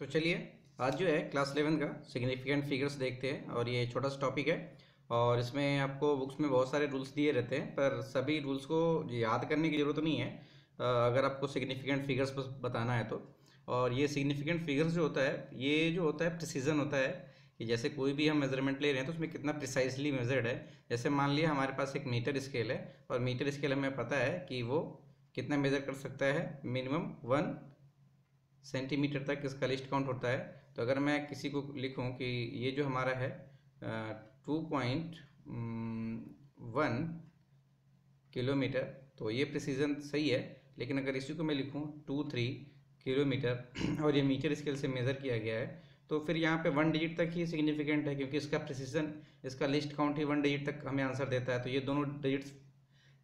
तो चलिए आज जो है क्लास 11 का सिग्निफिकेंट फिगर्स देखते हैं। और ये छोटा सा टॉपिक है और इसमें आपको बुक्स में बहुत सारे रूल्स दिए रहते हैं, पर सभी रूल्स को याद करने की ज़रूरत नहीं है अगर आपको सिग्निफिकेंट फिगर्स बताना है तो। और ये सिग्निफिकेंट फिगर्स जो होता है, ये जो होता है प्रिसीजन होता है कि जैसे कोई भी हम मेजरमेंट ले रहे हैं तो उसमें कितना प्रिसाइसली मेजर्ड है। जैसे मान लिया हमारे पास एक मीटर स्केल है और मीटर स्केल हमें पता है कि वो कितना मेज़र कर सकता है, मिनिमम 1 सेंटीमीटर तक इसका लिस्ट काउंट होता है। तो अगर मैं किसी को लिखूं कि ये जो हमारा है 2.1 किलोमीटर, तो ये प्रिसीजन सही है। लेकिन अगर इसी को मैं लिखूं 2-3 किलोमीटर और ये मीटर स्केल से मेज़र किया गया है, तो फिर यहाँ पे 1 डिजिट तक ही सिग्निफिकेंट है, क्योंकि इसका प्रिसीजन, इसका लिस्ट काउंट ही 1 डिजिट तक हमें आंसर देता है। तो ये दोनों डिजिट्स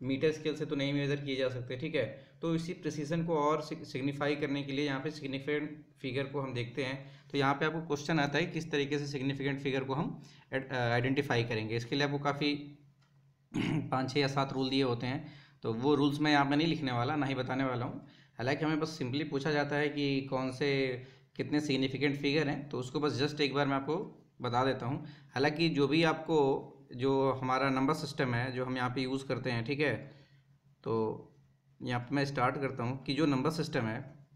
मीटर स्केल से तो नहीं मेज़र किए जा सकते, ठीक है। तो इसी प्रिसीजन को और सिग्निफाई करने के लिए यहाँ पे सिग्निफिकेंट फिगर को हम देखते हैं। तो यहाँ पे आपको क्वेश्चन आता है किस तरीके से सिग्निफिकेंट फिगर को हम आइडेंटिफाई करेंगे। इसके लिए आपको काफ़ी 5, 6 या 7 रूल दिए होते हैं। तो वो रूल्स मैं यहाँ पे नहीं लिखने वाला, ना ही बताने वाला हूँ। हालांकि हमें बस सिंपली पूछा जाता है कि कौन से कितने सिग्निफिकेंट फिगर हैं, तो उसको बस जस्ट एक बार मैं आपको बता देता हूँ। हालांकि जो भी आपको, जो हमारा नंबर सिस्टम है जो हम यहाँ पे यूज़ करते हैं, ठीक है। तो यहाँ पे मैं स्टार्ट करता हूँ कि जो नंबर सिस्टम है,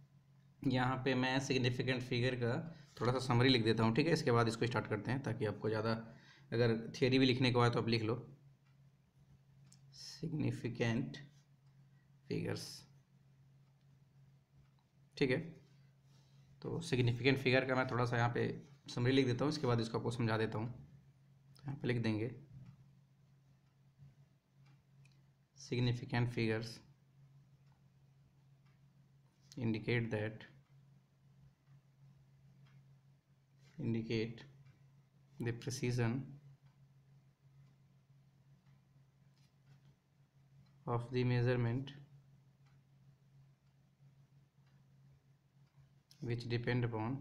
यहाँ पे मैं सिग्निफिकेंट फिगर का थोड़ा सा समरी लिख देता हूँ, ठीक है। इसके बाद इसको स्टार्ट करते हैं ताकि आपको ज़्यादा, अगर थियरी भी लिखने को आए तो आप लिख लो। सिग्निफिकेंट फिगर्स, ठीक है। तो सिग्निफिकेंट फिगर का मैं थोड़ा सा यहाँ पे समरी लिख देता हूँ, इसके बाद इसको आपको समझा देता हूँ। तो यहाँ पे लिख देंगे significant figures indicate the precision of the measurement which depend upon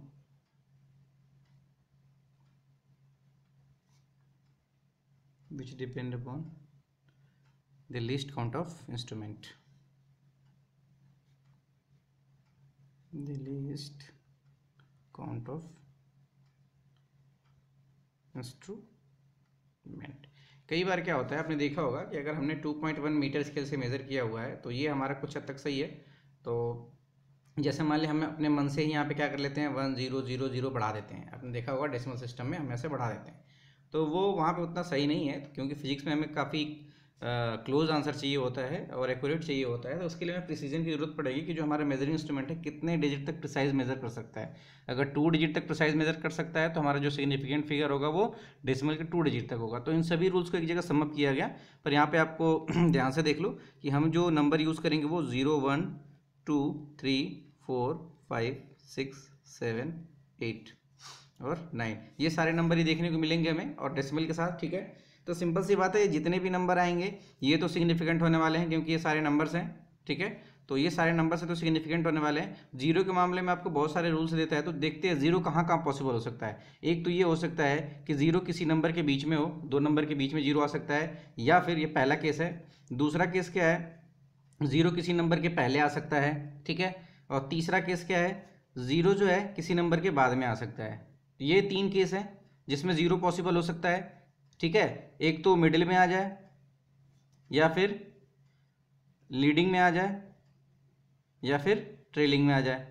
the least count of instrument, the least count of instrument. कई बार क्या होता है, आपने देखा होगा कि अगर हमने 2.1 मीटर स्केल से मेज़र किया हुआ है तो ये हमारा कुछ हद तक सही है। तो जैसे मान लिया हम अपने मन से ही यहाँ पे क्या कर लेते हैं, 1000 बढ़ा देते हैं। आपने देखा होगा डेसिमल सिस्टम में हम ऐसे बढ़ा देते हैं, तो वो वहाँ पे उतना सही नहीं है, क्योंकि फिजिक्स में हमें काफ़ी क्लोज आंसर चाहिए होता है और एक्यूरेट चाहिए होता है। तो उसके लिए हमें प्रिसीजन की जरूरत पड़ेगी कि जो हमारा मेजरिंग इंस्ट्रूमेंट है कितने डिजिट तक प्रिसाइज मेजर कर सकता है। अगर 2 डिजिट तक प्रिसाइज मेजर कर सकता है तो हमारा जो सिग्निफिकेंट फिगर होगा वो डेसिमल के 2 डिजिट तक होगा। तो इन सभी रूल्स को एक जगह समअप किया गया। पर यहाँ पे आपको ध्यान से देख लो कि हम जो नंबर यूज़ करेंगे वो 0, 1, 2, 3, 4, 5, 6, 7, 8 और 9, ये सारे नंबर ही देखने को मिलेंगे हमें और डेसिमल के साथ, ठीक है। तो सिंपल सी बात है, जितने भी नंबर आएंगे ये तो सिग्निफिकेंट होने वाले हैं, क्योंकि ये सारे नंबर्स हैं, ठीक है। तो ये सारे नंबर से तो सिग्निफिकेंट होने वाले हैं। जीरो के मामले में आपको बहुत सारे रूल्स देता है, तो देखते हैं जीरो कहाँ कहाँ पॉसिबल हो सकता है। एक तो ये हो सकता है कि जीरो किसी नंबर के बीच में हो, 2 नंबर के बीच में जीरो आ सकता है, या फिर ये पहला केस है। दूसरा केस क्या है, जीरो किसी नंबर के पहले आ सकता है, ठीक है। और तीसरा केस क्या है, जीरो जो है किसी नंबर के बाद में आ सकता है। तो ये 3 केस हैं जिसमें जीरो पॉसिबल हो सकता है, ठीक है। एक तो मिडिल में आ जाए, या फिर लीडिंग में आ जाए, या फिर ट्रेलिंग में आ जाए,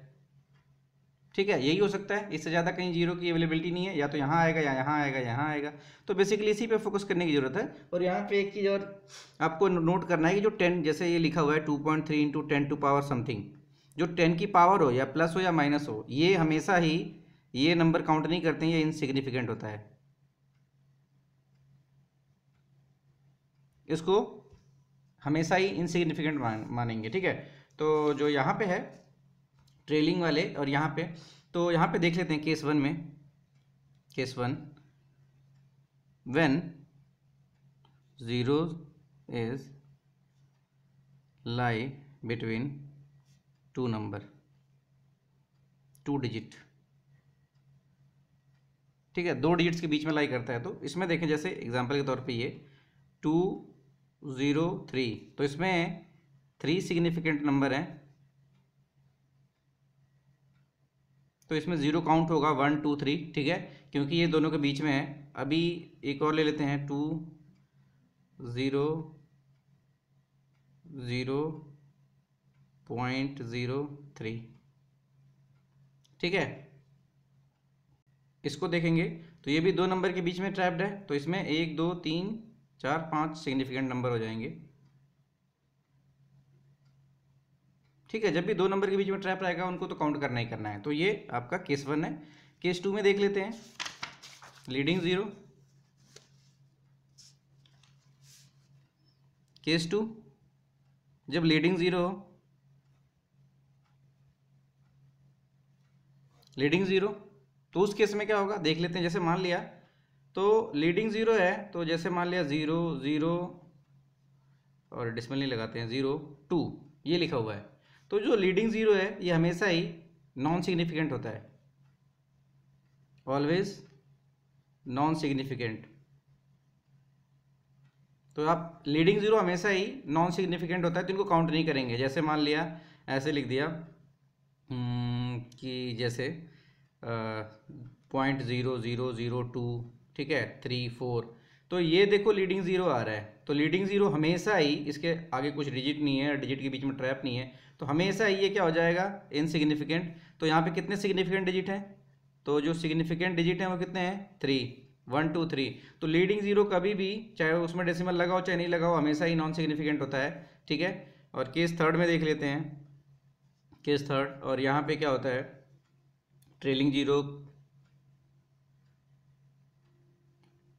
ठीक है। यही हो सकता है, इससे ज़्यादा कहीं जीरो की अवेलेबिलिटी नहीं है, या तो यहाँ आएगा या यहाँ आएगा, यहाँ आएगा। तो बेसिकली इसी पे फोकस करने की जरूरत है। और यहाँ पे एक चीज़ और आपको नोट करना है कि जो 10, जैसे ये लिखा हुआ है 2.3 इंटू 10 टू पावर समथिंग, जो 10 की पावर हो या प्लस हो या माइनस हो, ये हमेशा ही ये नंबर काउंट नहीं करते हैं, ये इनसिग्निफिकेंट होता है। इसको हमेशा ही इनसिग्निफिकेंट मानेंगे, ठीक है। तो जो यहाँ पे है ट्रेलिंग वाले, और यहाँ पे, तो यहाँ पे देख लेते हैं केस 1 में। Case 1, when zero is lie between 2 number, 2 digit, ठीक है, 2 डिजिट्स के बीच में लाई करता है। तो इसमें देखें, जैसे एग्जांपल के तौर पे ये 203, तो इसमें 3 सिग्निफिकेंट नंबर हैं, तो इसमें 0 काउंट होगा 1 2 3, ठीक है, क्योंकि ये दोनों के बीच में है। अभी एक और ले लेते हैं 2 0 0.03, ठीक है। इसको देखेंगे तो ये भी 2 नंबर के बीच में ट्रैप्ड है, तो इसमें 1 2 3 4 5 सिग्निफिकेंट नंबर हो जाएंगे, ठीक है। जब भी 2 नंबर के बीच में ट्रैप रहेगा उनको तो काउंट करना ही करना है। तो ये आपका केस 1 है। केस 2 में देख लेते हैं। लीडिंग 0, केस 2, जब लीडिंग 0 हो, लीडिंग 0, तो उस केस में क्या होगा देख लेते हैं। जैसे मान लिया तो लीडिंग 0 है, तो जैसे मान लिया 0 0 और डिसमल नहीं लगाते हैं, 0 2 ये लिखा हुआ है। तो जो लीडिंग 0 है ये हमेशा ही नॉन सिग्निफिकेंट होता है, ऑलवेज नॉन सिग्निफिकेंट। तो आप लीडिंग 0 हमेशा ही नॉन सिग्निफिकेंट होता है, तो इनको काउंट नहीं करेंगे। जैसे मान लिया ऐसे लिख दिया कि जैसे 0.0002, ठीक है, 3 4, तो ये देखो लीडिंग 0 आ रहा है। तो लीडिंग 0 हमेशा ही, इसके आगे कुछ डिजिट नहीं है, डिजिट के बीच में ट्रैप नहीं है, तो हमेशा ही ये क्या हो जाएगा इनसिग्निफिकेंट। तो यहाँ पे कितने सिग्निफिकेंट डिजिट हैं, तो जो सिग्निफिकेंट डिजिट हैं वो कितने हैं 3, 1 2 3। तो लीडिंग 0 कभी भी, चाहे उसमें डेसिमल लगा हो चाहे नहीं लगा हो, हमेशा ही नॉन सिग्निफिकेंट होता है, ठीक है। और केस 3 में देख लेते हैं। केस 3, और यहाँ पे क्या होता है ट्रेलिंग 0,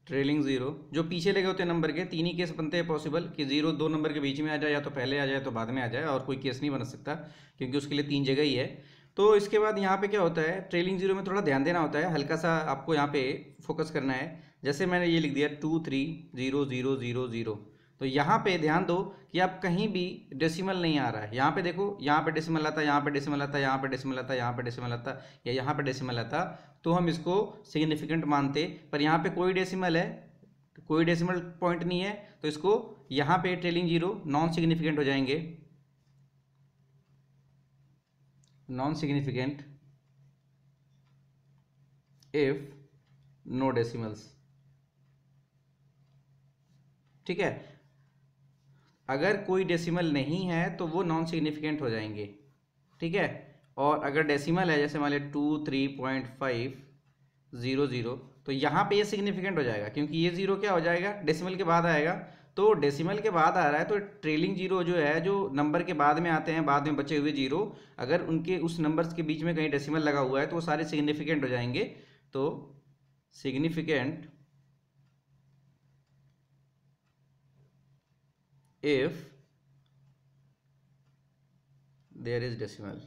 ट्रेलिंग 0 जो पीछे लगे होते हैं नंबर के, 3 ही केस बनते हैं पॉसिबल कि 0 2 नंबर के बीच में आ जाए, या तो पहले आ जाए तो बाद में आ जाए, और कोई केस नहीं बन सकता क्योंकि उसके लिए 3 जगह ही है। तो इसके बाद यहाँ पे क्या होता है ट्रेलिंग 0 में थोड़ा ध्यान देना होता है, हल्का सा आपको यहाँ पे फोकस करना है। जैसे मैंने ये लिख दिया 2 3 0 0 0 0, तो यहाँ पे ध्यान दो कि आप कहीं भी डेसिमल नहीं आ रहा है। यहाँ पे देखो, यहाँ पे डेसिमल आता है, यहाँ पे डेसिमल आता है, यहाँ पे डेसिमल आता है, यहाँ पे डेसिमल आता है, या यहाँ पे डेसिमल आता, तो हम इसको सिग्निफिकेंट मानते। पर यहाँ पे कोई डेसिमल है, कोई डेसिमल पॉइंट नहीं है, तो इसको यहाँ पे ट्रेलिंग 0 नॉन सिग्निफिकेंट हो जाएंगे, non significant if no decimals, ठीक है। अगर कोई डेसिमल नहीं है तो वो नॉन सिग्निफिकेंट हो जाएंगे, ठीक है। और अगर डेसिमल है, जैसे मान लिया 23.500, तो यहाँ पे ये सिग्निफिकेंट हो जाएगा, क्योंकि ये 0 क्या हो जाएगा डेसिमल के बाद आएगा। तो डेसिमल के बाद आ रहा है तो ट्रेलिंग 0 जो है, जो नंबर के बाद में आते हैं, बाद में बचे हुए 0, अगर उनके उस नंबर्स के बीच में कहीं डेसिमल लगा हुआ है तो वो सारे सिग्निफिकेंट हो जाएंगे। तो significant if there is decimal,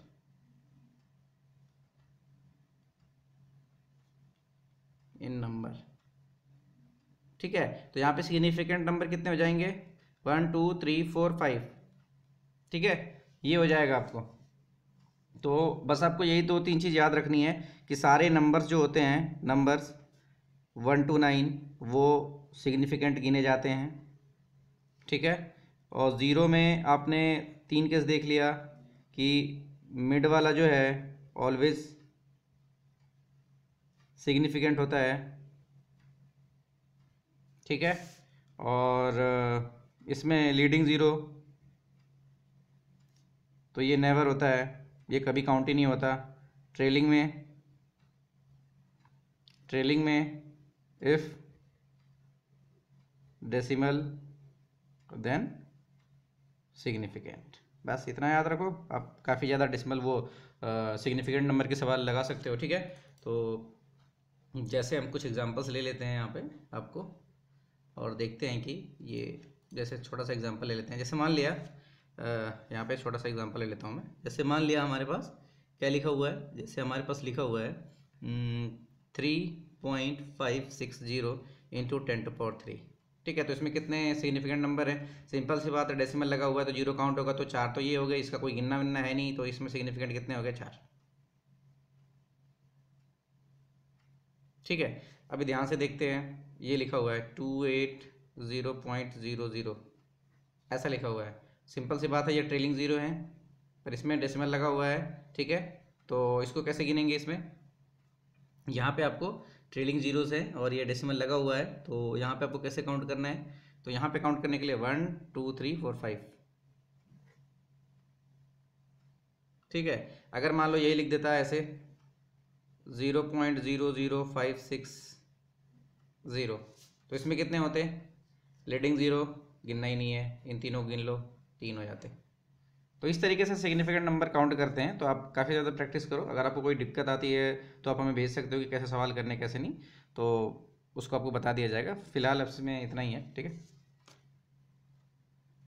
in number, ठीक है। तो यहाँ पे सिग्निफिकेंट नंबर कितने हो जाएंगे 1 2 3 4 5, ठीक है, ये हो जाएगा आपको। तो बस आपको यही 2 3 चीज़ याद रखनी है कि सारे नंबर्स जो होते हैं, नंबर्स 1 to 9 वो सिग्निफिकेंट गिने जाते हैं, ठीक है। और 0 में आपने 3 केस देख लिया कि मिड वाला जो है ऑलवेज सिग्निफिकेंट होता है, ठीक है। और इसमें लीडिंग 0 तो ये नेवर होता है, ये कभी काउंट ही नहीं होता। ट्रेलिंग में इफ डेसिमल देन सिग्निफिकेंट, बस इतना याद रखो। आप काफ़ी ज़्यादा डेसिमल वो सिग्निफिकेंट नंबर के सवाल लगा सकते हो, ठीक है। तो जैसे हम कुछ एग्जांपल्स ले लेते हैं यहाँ पे आपको, और देखते हैं कि ये, जैसे छोटा सा एग्जांपल ले लेते हैं। जैसे मान लिया यहाँ पे छोटा सा एग्जांपल ले लेता हूँ मैं। जैसे मान लिया हमारे पास क्या लिखा हुआ है, जैसे हमारे पास लिखा हुआ है 3.560 इंटू 10⁻3, ठीक है। तो इसमें कितने सिग्निफिकेंट नंबर है, सिंपल सी बात है, डेसिमल लगा हुआ है तो 0 काउंट होगा, तो 4 तो ये हो गए, इसका कोई गिनना विनना है नहीं, तो इसमें सिग्निफिकेंट कितने हो गए 4, ठीक है। अभी ध्यान से देखते हैं, ये लिखा हुआ है 280.00, ऐसा लिखा हुआ है। सिंपल सी बात है, ये ट्रेलिंग 0 है पर इसमें डेसिमल लगा हुआ है, ठीक है। तो इसको कैसे गिनेंगे इसमें, यहाँ पे आपको ट्रेलिंग जीरोस है और ये डेसिमल लगा हुआ है, तो यहाँ पे आपको कैसे काउंट करना है, तो यहाँ पे काउंट करने के लिए 1 2 3 4 5, ठीक है। अगर मान लो यही लिख देता है ऐसे 0.00560, तो इसमें कितने होते हैं, लीडिंग ज़ीरो गिनना ही नहीं है, इन तीनों को गिन लो, 3 हो जाते। तो इस तरीके से सिग्निफिकेंट नंबर काउंट करते हैं। तो आप काफ़ी ज़्यादा प्रैक्टिस करो, अगर आपको कोई दिक्कत आती है तो आप हमें भेज सकते हो कि कैसे सवाल करने कैसे नहीं, तो उसको आपको बता दिया जाएगा। फिलहाल अब इसमें इतना ही है, ठीक है।